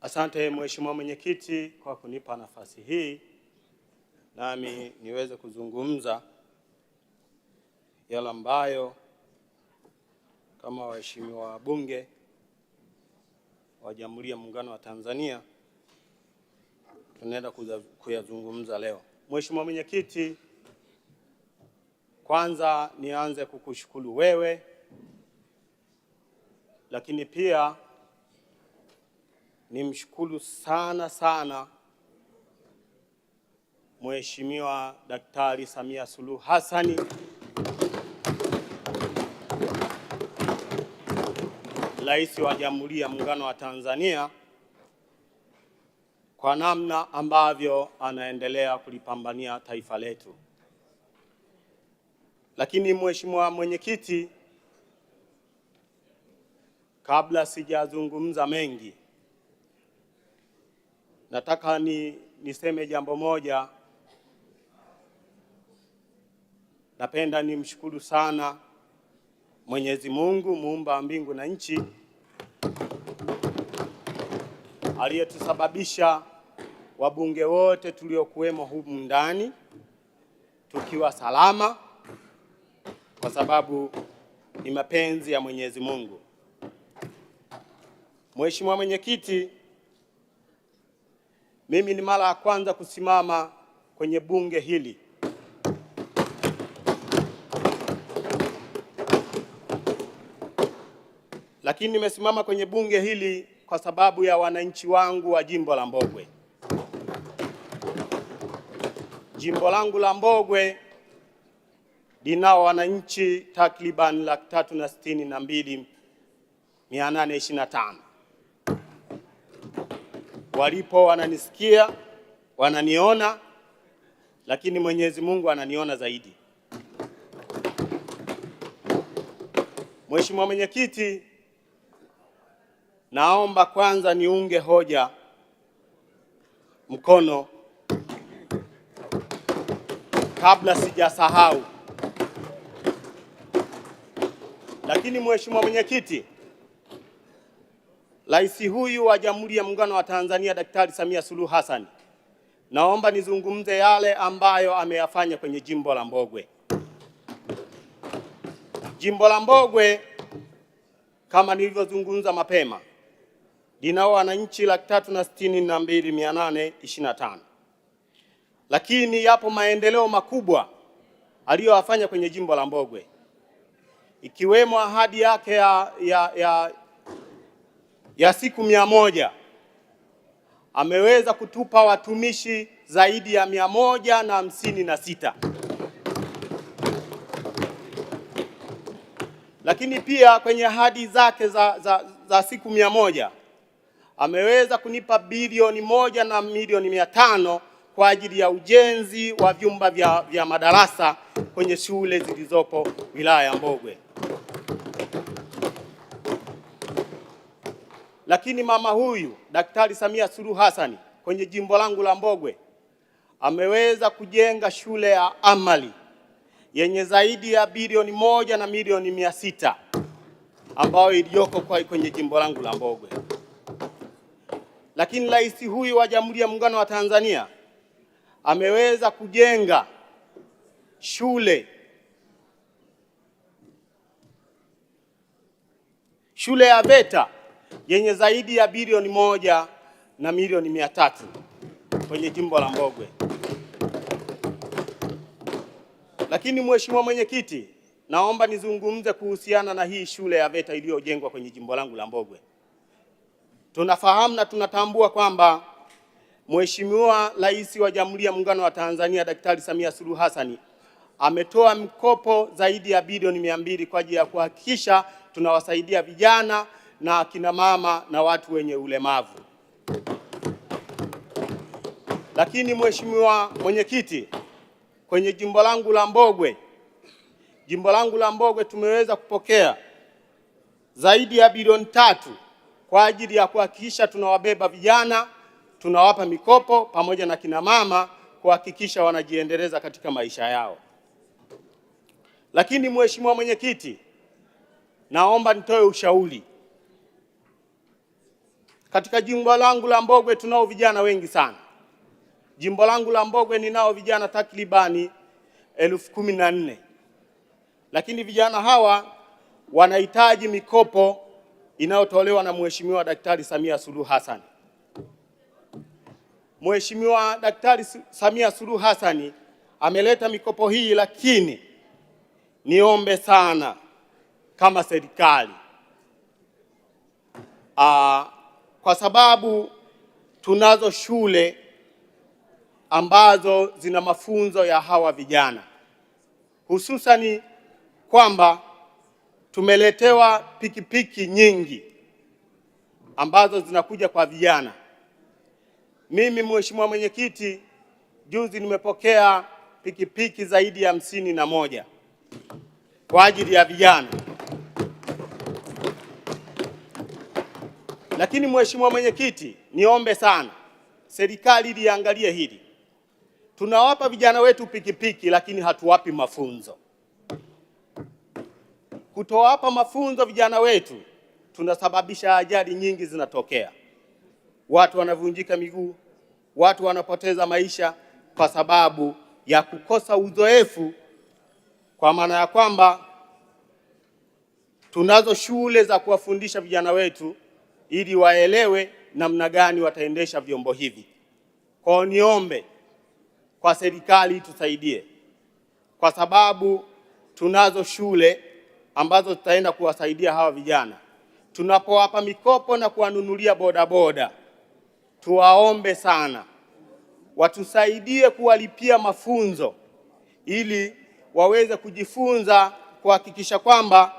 Asante Mheshimiwa Mwenyekiti kwa kunipa nafasi hii nami niweze kuzungumza yale ambayo kama waheshimiwa wabunge wa Jamhuri ya Muungano wa Tanzania tunaenda kuyazungumza leo. Mheshimiwa Mwenyekiti, kwanza nianze kukushukuru wewe, lakini pia nimshukuru sana Mheshimiwa Daktari Samia Suluhu Hassan Rais wa Jamhuri ya Muungano wa Tanzania kwa namna ambavyo anaendelea kulipambania taifa letu. Lakini Mheshimiwa Mwenyekiti, kabla sijazungumza mengi, nataka niseme jambo moja. Napenda nimshukuru sana Mwenyezi Mungu muumba mbingu na nchi aliyetusababisha wabunge wote tuliokuwemo humu ndani tukiwa salama, kwa sababu ni mapenzi ya Mwenyezi Mungu. Mheshimiwa Mwenyekiti, mimi ni mara ya kwanza kusimama kwenye bunge hili. Lakini nimesimama kwenye bunge hili kwa sababu ya wananchi wangu wa jimbo la Mbogwe. Jimbo langu la Mbogwe linao wananchi takriban 362,825. Walipo wananisikia, wananiona, lakini Mwenyezi Mungu ananiona zaidi. Mheshimiwa Mwenyekiti, naomba kwanza niunge hoja mkono kabla sijasahau. Lakini Mheshimiwa Mwenyekiti, Rais huyu wa Jamhuri ya Muungano wa Tanzania Daktari Samia Suluhu Hassan, naomba nizungumze yale ambayo ameyafanya kwenye jimbo la Mbogwe. Jimbo la Mbogwe kama nilivyozungumza mapema linao wananchi 362,825. Lakini yapo maendeleo makubwa aliyoyafanya kwenye jimbo la Mbogwe, ikiwemo ahadi yake ya siku 100. Ameweza kutupa watumishi zaidi ya 156. Lakini pia kwenye ahadi zake za siku 100 ameweza kunipa bilioni 1 na milioni 500 kwa ajili ya ujenzi wa vyumba vya madarasa kwenye shule zilizopo wilaya ya Mbogwe. Lakini mama huyu Daktari Samia Suluhu Hassan kwenye jimbo langu la Mbogwe ameweza kujenga shule ya amali yenye zaidi ya bilioni 1 na milioni 600 ambayo iliyoko kwenye jimbo langu la Mbogwe. Lakini rais huyu wa Jamhuri ya Muungano wa Tanzania ameweza kujenga shule ya VETA yenye zaidi ya bilioni 1 na milioni 300 kwenye jimbo la Mbogwe. Lakini Mheshimiwa Mwenyekiti, naomba nizungumze kuhusiana na hii shule ya VETA iliyojengwa kwenye jimbo langu la Mbogwe. Tunafahamu na tunatambua kwamba Mheshimiwa Rais wa Jamhuri ya Muungano wa Tanzania Daktari Samia Suluhu Hassan ametoa mkopo zaidi ya bilioni 200 kwa ajili ya kuhakikisha tunawasaidia vijana na akina mama na watu wenye ulemavu. Lakini Mheshimiwa Mwenyekiti, kwenye jimbo langu la Mbogwe tumeweza kupokea zaidi ya bilioni 3 kwa ajili ya kuhakikisha tunawabeba vijana, tunawapa mikopo pamoja na kina mama kuhakikisha wanajiendeleza katika maisha yao. Lakini Mheshimiwa Mwenyekiti, naomba nitoe ushauri. katika jimbo langu la Mbogwe tunao vijana wengi sana. Jimbo langu la Mbogwe ninao vijana takribani 14,000. Lakini vijana hawa wanahitaji mikopo inayotolewa na Mheshimiwa Daktari Samia Suluhu Hassan. Mheshimiwa Daktari Samia Suluhu Hassan ameleta mikopo hii, lakini niombe sana kama serikali, kwa sababu tunazo shule ambazo zina mafunzo ya hawa vijana, hususani kwamba tumeletewa pikipiki nyingi ambazo zinakuja kwa vijana. Mimi Mheshimiwa Mwenyekiti, juzi nimepokea pikipiki zaidi ya 51 kwa ajili ya vijana. Lakini Mheshimiwa Mwenyekiti, niombe sana serikali liangalie hili. Tunawapa vijana wetu pikipiki, lakini hatuwapi mafunzo. Kutowapa mafunzo vijana wetu, tunasababisha ajali nyingi zinatokea. Watu wanavunjika miguu, watu wanapoteza maisha kwa sababu ya kukosa uzoefu, kwa maana ya kwamba tunazo shule za kuwafundisha vijana wetu ili waelewe namna gani wataendesha vyombo hivi. Kwa niombe kwa serikali tusaidie, kwa sababu tunazo shule ambazo tutaenda kuwasaidia hawa vijana. Tunapowapa mikopo na kuwanunulia bodaboda, tuwaombe sana watusaidie kuwalipia mafunzo ili waweze kujifunza kuhakikisha kwamba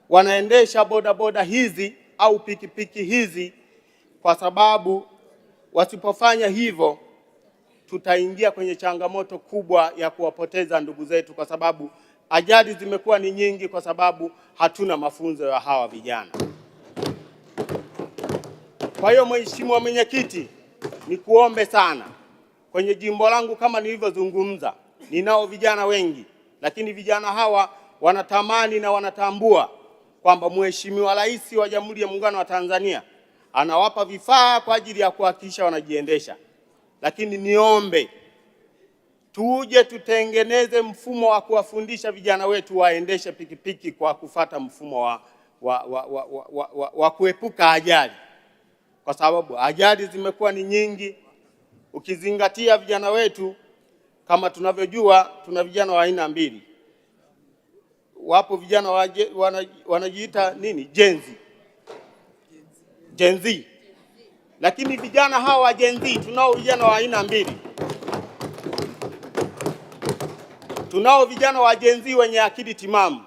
wanaendesha bodaboda hizi au pikipiki hizi, kwa sababu wasipofanya hivyo tutaingia kwenye changamoto kubwa ya kuwapoteza ndugu zetu, kwa sababu ajali zimekuwa ni nyingi kwa sababu hatuna mafunzo ya hawa vijana. Kwa hiyo Mheshimiwa Mwenyekiti, nikuombe sana, kwenye jimbo langu kama nilivyozungumza, ninao vijana wengi, lakini vijana hawa wanatamani na wanatambua kwamba Mheshimiwa Rais wa Jamhuri ya Muungano wa Tanzania anawapa vifaa kwa ajili ya kuhakikisha wanajiendesha. Lakini niombe tuje tutengeneze mfumo wa kuwafundisha vijana wetu waendeshe pikipiki kwa kufata mfumo wa kuepuka ajali, kwa sababu ajali zimekuwa ni nyingi. Ukizingatia vijana wetu, kama tunavyojua, tuna vijana wa aina mbili. Wapo vijana wanajiita nini? Gen Z. Lakini vijana hawa wa Gen Z, tunao vijana wa aina mbili. Tunao vijana wa Gen Z wenye akili timamu,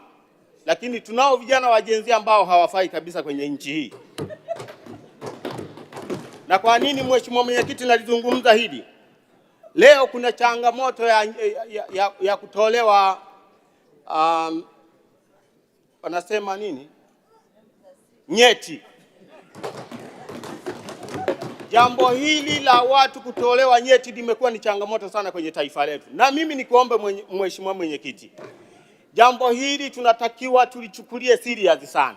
lakini tunao vijana wa Gen Z ambao hawafai kabisa kwenye nchi hii. Na kwa nini Mheshimiwa Mwenyekiti nalizungumza hili? Leo kuna changamoto ya kutolewa wanasema nini? Nyeti. Jambo hili la watu kutolewa nyeti limekuwa ni changamoto sana kwenye taifa letu. Na mimi nikuombe Mheshimiwa Mwenyekiti, jambo hili tunatakiwa tulichukulie serious sana,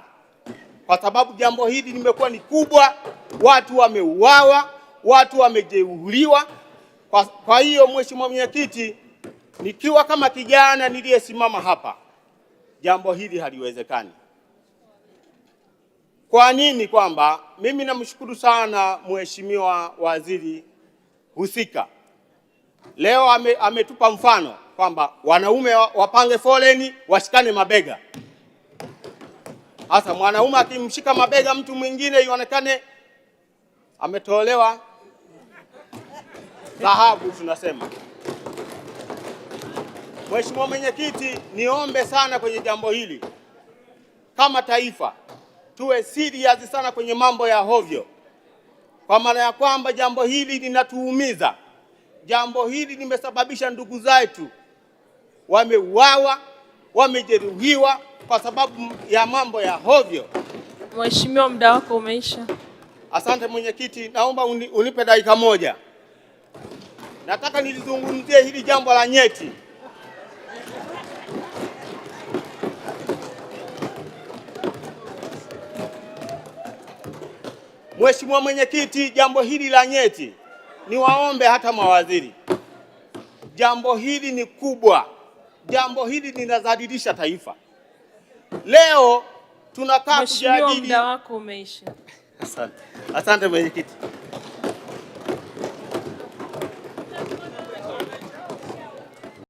kwa sababu jambo hili limekuwa ni kubwa. Watu wameuawa, watu wamejeruhiwa. Kwa hiyo Mheshimiwa Mwenyekiti, nikiwa kama kijana niliyesimama hapa, jambo hili haliwezekani. Kwa nini? Kwamba mimi namshukuru sana Mheshimiwa Waziri husika. Leo ametupa mfano kwamba wanaume wapange foleni, washikane mabega. Hasa mwanaume akimshika mabega mtu mwingine ionekane ametolewa dhahabu tunasema. Mheshimiwa Mwenyekiti, niombe sana kwenye jambo hili, kama taifa tuwe serious sana kwenye mambo ya hovyo, kwa maana ya kwamba jambo hili linatuumiza. Jambo hili limesababisha ndugu zetu wameuawa, wamejeruhiwa kwa sababu ya mambo ya hovyo. Mheshimiwa, muda wako umeisha. Asante Mwenyekiti, naomba unipe dakika moja. Nataka nilizungumzie hili jambo la nyeti. Mheshimiwa Mwenyekiti, jambo hili la nyeti, niwaombe hata mawaziri, jambo hili ni kubwa, jambo hili linadhalilisha taifa. Leo tunakaa kujadili. Mheshimiwa, muda wako umeisha. Asante Mwenyekiti.